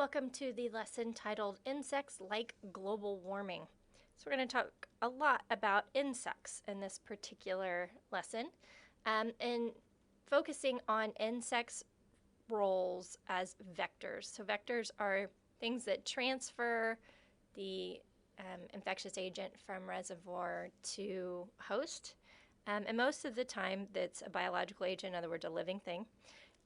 Welcome to the lesson titled Insects Like Global Warming. So we're going to talk a lot about insects in this particular lesson and focusing on insects' roles as vectors. So vectors are things that transfer the infectious agent from reservoir to host. And most of the time that's a biological agent, in other words, a living thing.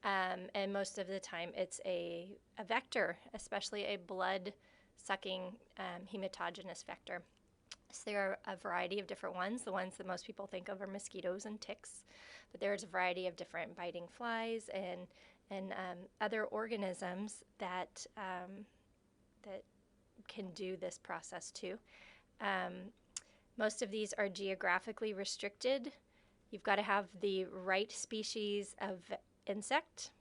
And most of the time it's a vector, especially a blood-sucking hematogenous vector. So there are a variety of different ones. The ones that most people think of are mosquitoes and ticks, but there's a variety of different biting flies and other organisms that that can do this process too. Most of these are geographically restricted. You've got to have the right species of insect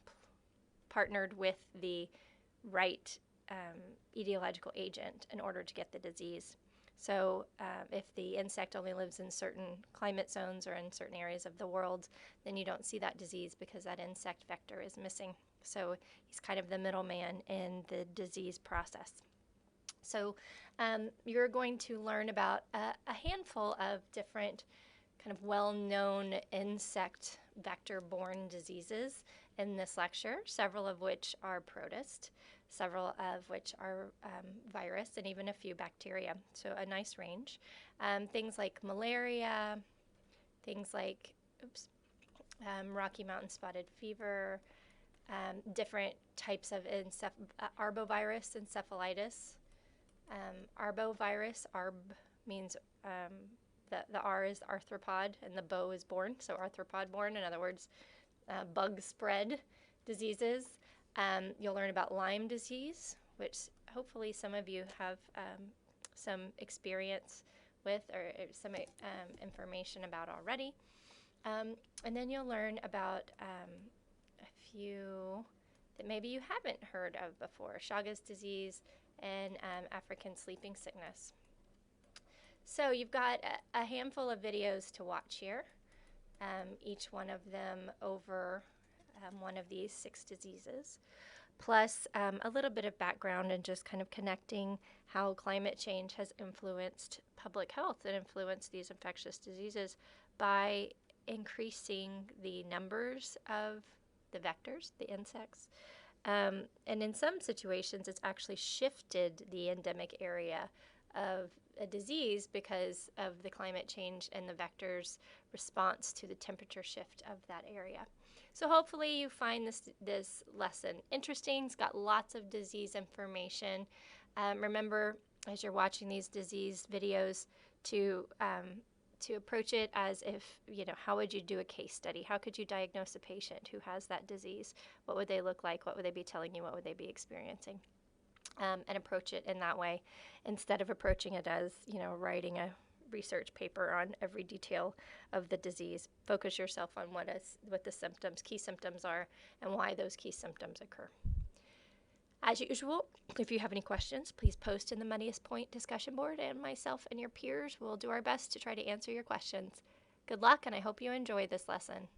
partnered with the right etiological agent in order to get the disease. So if the insect only lives in certain climate zones or in certain areas of the world, then you don't see that disease because that insect vector is missing. So he's kind of the middleman in the disease process. So you're going to learn about a handful of different kind of well-known insect vector-borne diseases in this lecture, several of which are protist, several of which are virus, and even a few bacteria. So a nice range. Things like malaria, things like Rocky Mountain spotted fever, different types of arbovirus encephalitis. Arbovirus, arb means the R is arthropod and the bo is born, so arthropod born, in other words, bug spread diseases. You'll learn about Lyme disease, which hopefully some of you have some experience with or some information about already. And then you'll learn about a few that maybe you haven't heard of before: Chagas disease and African sleeping sickness. So you've got a handful of videos to watch here, each one of them over one of these 6 diseases, plus a little bit of background and just kind of connecting how climate change has influenced public health and influenced these infectious diseases by increasing the numbers of the vectors, the insects. And in some situations, it's actually shifted the endemic area of a disease because of the climate change and the vector's response to the temperature shift of that area. So hopefully you find this lesson interesting. It's got lots of disease information. Remember, as you're watching these disease videos, to approach it as if, how would you do a case study? How could you diagnose a patient who has that disease? What would they look like? What would they be telling you? What would they be experiencing? And approach it in that way instead of approaching it as, writing a research paper on every detail of the disease. Focus yourself on what the key symptoms are and why those key symptoms occur. As usual, if you have any questions, please post in the Muddiest Point discussion board, and myself and your peers will do our best to try to answer your questions. Good luck, and I hope you enjoy this lesson.